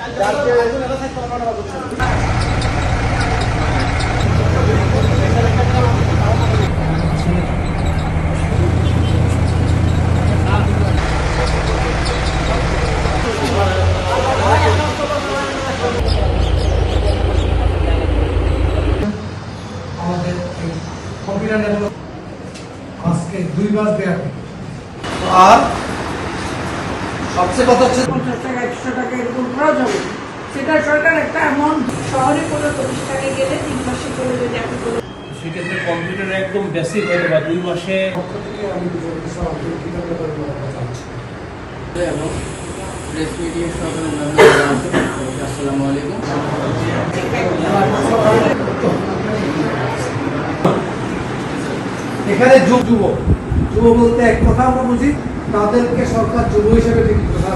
আমাদের computer network আজকে 2 মাস দেয়া আর সবচেয়ে কথা হচ্ছে 50 টাকা 100 টাকা এরকম খরচ হবে। সেটা সরকার একটা অ্যামাউন্ট শহরে কোনো প্রতিষ্ঠানে গেলে 3 মাসে করে যদি আপনি কোনো সেক্ষেত্রে কম্পিউটার একদম বেসিক হয়তো বা 2 মাসে পক্ষ থেকে আমি এবং প্রেস মিডিয়া সহকারে আসসালামু আলাইকুম। এখানে যুব বলতে এক কথা আমরা বুঝি তাদেরকে সরকার যুব হিসেবে ঠিক কথা